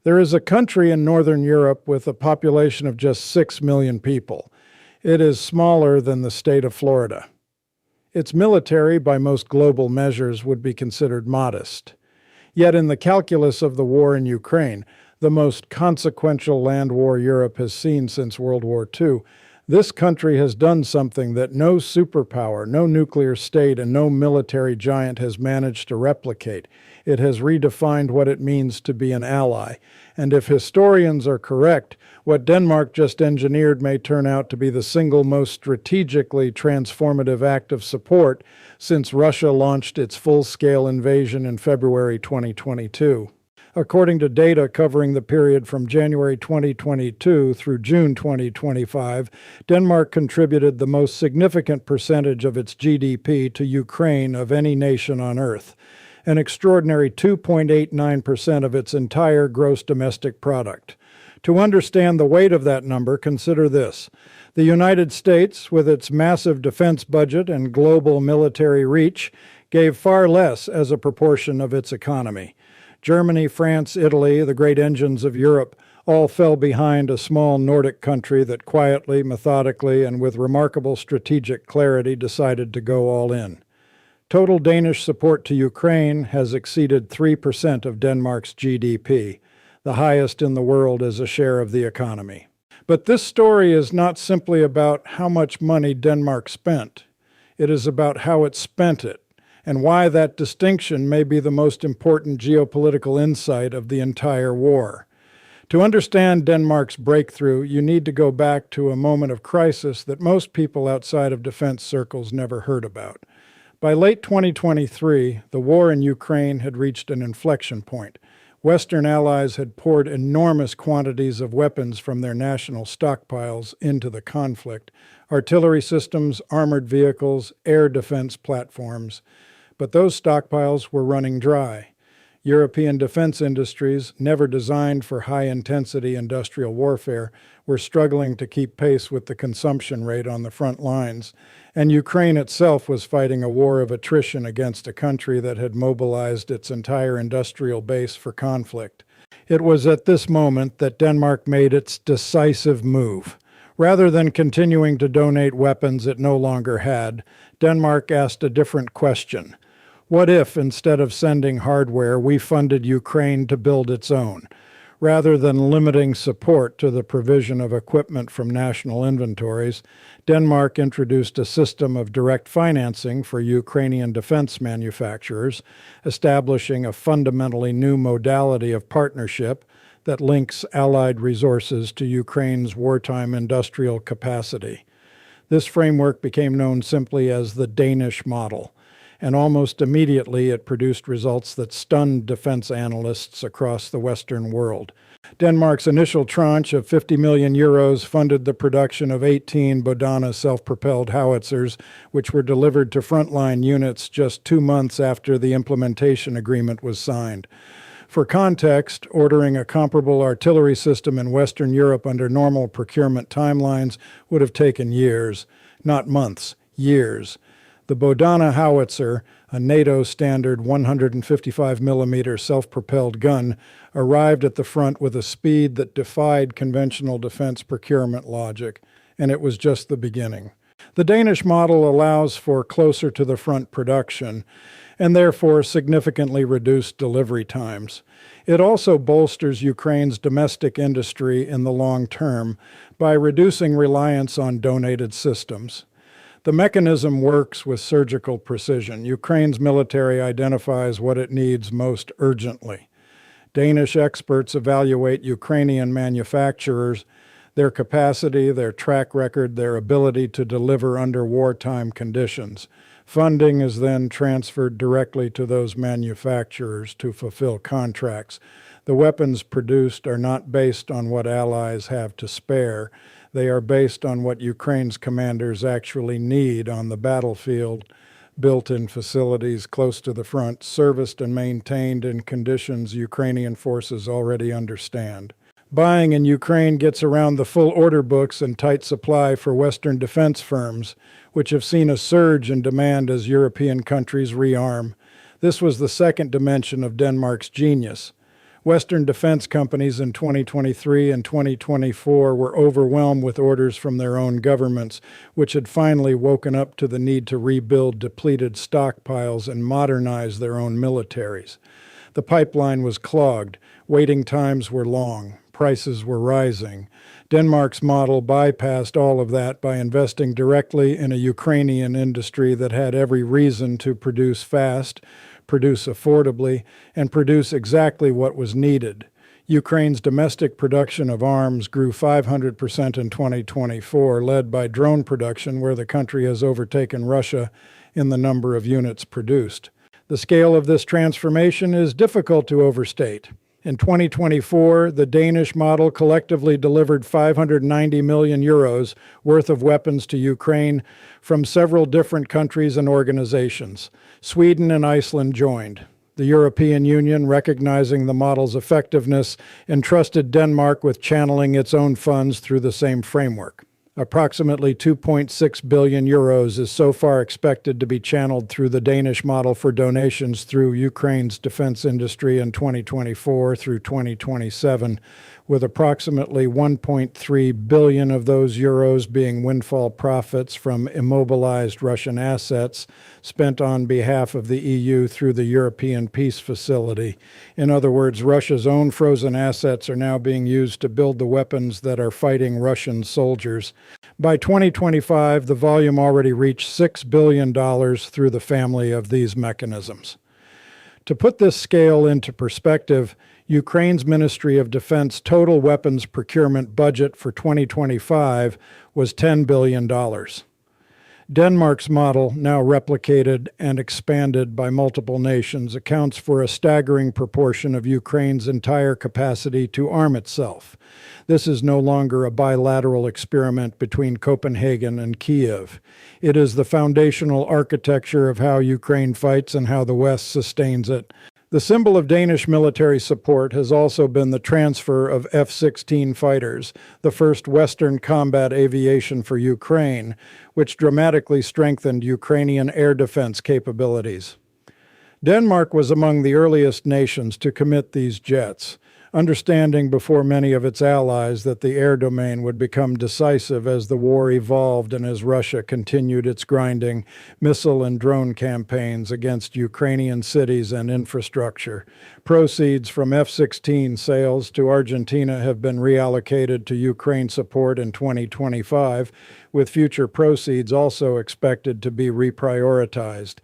There is a country in Northern Europe with a population of just 6 million people. It is smaller than the state of Florida. Its military, by most global measures, would be considered modest. Yet in the calculus of the war in Ukraine, the most consequential land war Europe has seen since World War II, this country has done something that no superpower, no nuclear state, and no military giant has managed to replicate. It has redefined what it means to be an ally. And if historians are correct, what Denmark just engineered may turn out to be the single most strategically transformative act of support since Russia launched its full-scale invasion in February 2022. According to data covering the period from January 2022 through June 2025, Denmark contributed the most significant percentage of its GDP to Ukraine of any nation on Earth, an extraordinary 2.89% of its entire gross domestic product. To understand the weight of that number, consider this. The United States, with its massive defense budget and global military reach, gave far less as a proportion of its economy. Germany, France, Italy, the great engines of Europe, all fell behind a small Nordic country that quietly, methodically, and with remarkable strategic clarity decided to go all in. Total Danish support to Ukraine has exceeded 3% of Denmark's GDP, the highest in the world as a share of the economy. But this story is not simply about how much money Denmark spent. It is about how it spent it, and why that distinction may be the most important geopolitical insight of the entire war. To understand Denmark's breakthrough, you need to go back to a moment of crisis that most people outside of defense circles never heard about. By late 2023, the war in Ukraine had reached an inflection point. Western allies had poured enormous quantities of weapons from their national stockpiles into the conflict: artillery systems, armored vehicles, air defense platforms. But those stockpiles were running dry. European defense industries, never designed for high-intensity industrial warfare, were struggling to keep pace with the consumption rate on the front lines, and Ukraine itself was fighting a war of attrition against a country that had mobilized its entire industrial base for conflict. It was at this moment that Denmark made its decisive move. Rather than continuing to donate weapons it no longer had, Denmark asked a different question. What if, instead of sending hardware, we funded Ukraine to build its own? Rather than limiting support to the provision of equipment from national inventories, Denmark introduced a system of direct financing for Ukrainian defense manufacturers, establishing a fundamentally new modality of partnership that links Allied resources to Ukraine's wartime industrial capacity. This framework became known simply as the Danish model, and almost immediately it produced results that stunned defense analysts across the Western world. Denmark's initial tranche of 50 million euros funded the production of 18 Bodana self-propelled howitzers, which were delivered to frontline units just 2 months after the implementation agreement was signed. For context, ordering a comparable artillery system in Western Europe under normal procurement timelines would have taken years, not months, years. The Bodana howitzer, a NATO standard 155mm self-propelled gun, arrived at the front with a speed that defied conventional defense procurement logic, and it was just the beginning. The Danish model allows for closer-to-the-front production, and therefore significantly reduced delivery times. It also bolsters Ukraine's domestic industry in the long term by reducing reliance on donated systems. The mechanism works with surgical precision. Ukraine's military identifies what it needs most urgently. Danish experts evaluate Ukrainian manufacturers, their capacity, their track record, their ability to deliver under wartime conditions. Funding is then transferred directly to those manufacturers to fulfill contracts. The weapons produced are not based on what allies have to spare. They are based on what Ukraine's commanders actually need on the battlefield, built in facilities close to the front, serviced and maintained in conditions Ukrainian forces already understand. Buying in Ukraine gets around the full order books and tight supply for Western defense firms, which have seen a surge in demand as European countries rearm. This was the second dimension of Denmark's genius. Western defense companies in 2023 and 2024 were overwhelmed with orders from their own governments, which had finally woken up to the need to rebuild depleted stockpiles and modernize their own militaries. The pipeline was clogged, waiting times were long, prices were rising. Denmark's model bypassed all of that by investing directly in a Ukrainian industry that had every reason to produce fast, produce affordably, and produce exactly what was needed. Ukraine's domestic production of arms grew 500% in 2024, led by drone production, where the country has overtaken Russia in the number of units produced. The scale of this transformation is difficult to overstate. In 2024, the Danish model collectively delivered 590 million euros worth of weapons to Ukraine from several different countries and organizations. Sweden and Iceland joined. The European Union, recognizing the model's effectiveness, entrusted Denmark with channeling its own funds through the same framework. Approximately 2.6 billion euros is so far expected to be channeled through the Danish model for donations through Ukraine's defense industry in 2024 through 2027, with approximately 1.3 billion of those euros being windfall profits from immobilized Russian assets spent on behalf of the EU through the European Peace Facility. In other words, Russia's own frozen assets are now being used to build the weapons that are fighting Russian soldiers. By 2025, the volume already reached $6 billion through the family of these mechanisms. To put this scale into perspective, Ukraine's Ministry of Defense total weapons procurement budget for 2025 was $10 billion. Denmark's model, now replicated and expanded by multiple nations, accounts for a staggering proportion of Ukraine's entire capacity to arm itself. This is no longer a bilateral experiment between Copenhagen and Kiev. It is the foundational architecture of how Ukraine fights and how the West sustains it. The symbol of Danish military support has also been the transfer of F-16 fighters, the first Western combat aviation for Ukraine, which dramatically strengthened Ukrainian air defense capabilities. Denmark was among the earliest nations to commit these jets, understanding before many of its allies that the air domain would become decisive as the war evolved and as Russia continued its grinding missile and drone campaigns against Ukrainian cities and infrastructure. Proceeds from F-16 sales to Argentina have been reallocated to Ukraine support in 2025, with future proceeds also expected to be reprioritized.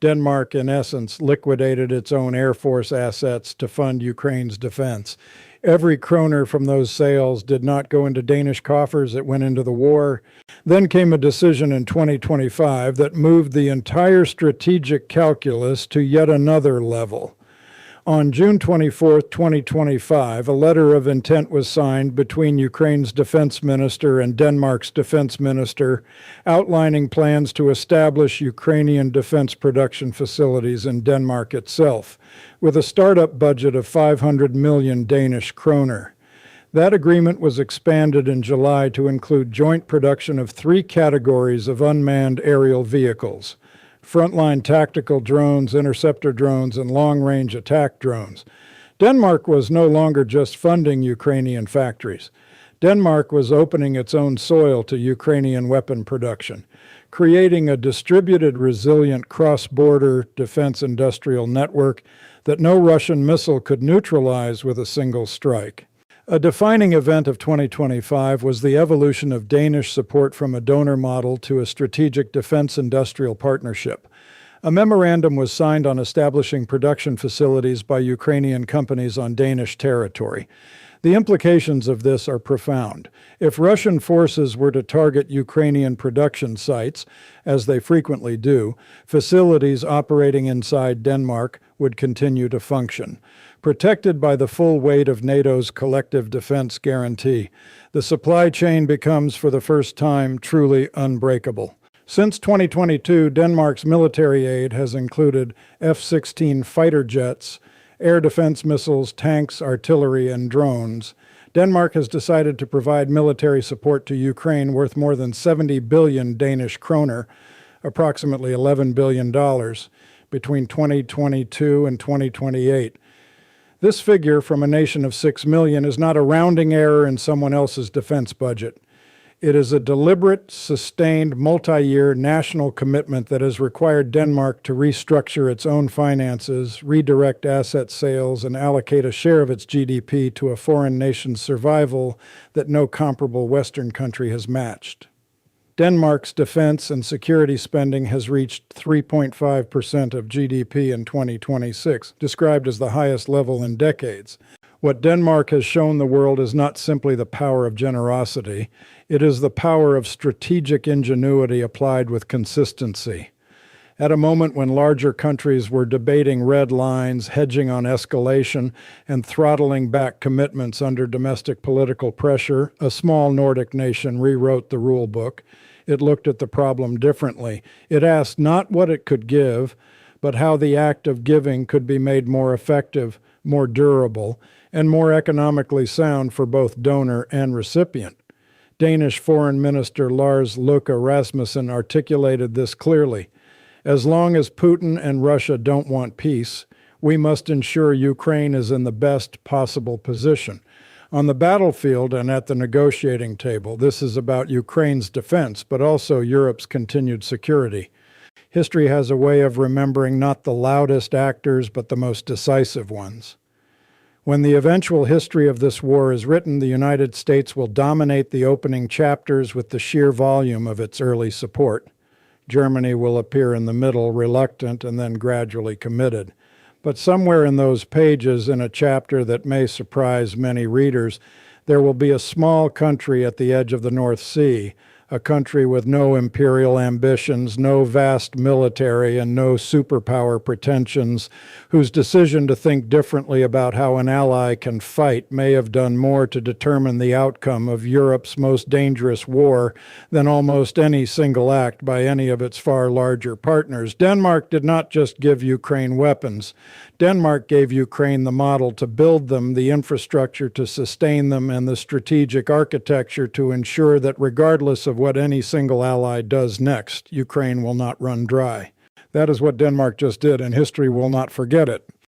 Denmark, in essence, liquidated its own Air Force assets to fund Ukraine's defense. Every kroner from those sales did not go into Danish coffers, it went into the war. Then came a decision in 2025 that moved the entire strategic calculus to yet another level. On June 24, 2025, a letter of intent was signed between Ukraine's defense minister and Denmark's defense minister, outlining plans to establish Ukrainian defense production facilities in Denmark itself, with a startup budget of 500 million Danish kroner. That agreement was expanded in July to include joint production of 3 categories of unmanned aerial vehicles: frontline tactical drones, interceptor drones, and long-range attack drones. Denmark was no longer just funding Ukrainian factories. Denmark was opening its own soil to Ukrainian weapon production, creating a distributed, resilient cross-border defense industrial network that no Russian missile could neutralize with a single strike. A defining event of 2025 was the evolution of Danish support from a donor model to a strategic defense industrial partnership. A memorandum was signed on establishing production facilities by Ukrainian companies on Danish territory. The implications of this are profound. If Russian forces were to target Ukrainian production sites, as they frequently do, facilities operating inside Denmark would continue to function. Protected by the full weight of NATO's collective defense guarantee, the supply chain becomes, for the first time, truly unbreakable. Since 2022, Denmark's military aid has included F-16 fighter jets, air defense missiles, tanks, artillery, and drones. Denmark has decided to provide military support to Ukraine worth more than 70 billion Danish kroner, approximately $11 billion, between 2022 and 2028. This figure from a nation of 6 million is not a rounding error in someone else's defense budget. It is a deliberate, sustained, multi-year national commitment that has required Denmark to restructure its own finances, redirect asset sales, and allocate a share of its GDP to a foreign nation's survival that no comparable Western country has matched. Denmark's defense and security spending has reached 3.5% of GDP in 2026, described as the highest level in decades. What Denmark has shown the world is not simply the power of generosity, it is the power of strategic ingenuity applied with consistency. At a moment when larger countries were debating red lines, hedging on escalation, and throttling back commitments under domestic political pressure, a small Nordic nation rewrote the rule book. It looked at the problem differently. It asked not what it could give, but how the act of giving could be made more effective, more durable, and more economically sound for both donor and recipient. Danish Foreign Minister Lars Løkke Rasmussen articulated this clearly. As long as Putin and Russia don't want peace, we must ensure Ukraine is in the best possible position. On the battlefield and at the negotiating table, this is about Ukraine's defense, but also Europe's continued security. History has a way of remembering not the loudest actors, but the most decisive ones. When the eventual history of this war is written, the United States will dominate the opening chapters with the sheer volume of its early support. Germany will appear in the middle, reluctant and then gradually committed. But somewhere in those pages, in a chapter that may surprise many readers, there will be a small country at the edge of the North Sea, a country with no imperial ambitions, no vast military, and no superpower pretensions, whose decision to think differently about how an ally can fight may have done more to determine the outcome of Europe's most dangerous war than almost any single act by any of its far larger partners. Denmark did not just give Ukraine weapons. Denmark gave Ukraine the model to build them, the infrastructure to sustain them, and the strategic architecture to ensure that regardless of what any single ally does next, Ukraine will not run dry. That is what Denmark just did, and history will not forget it.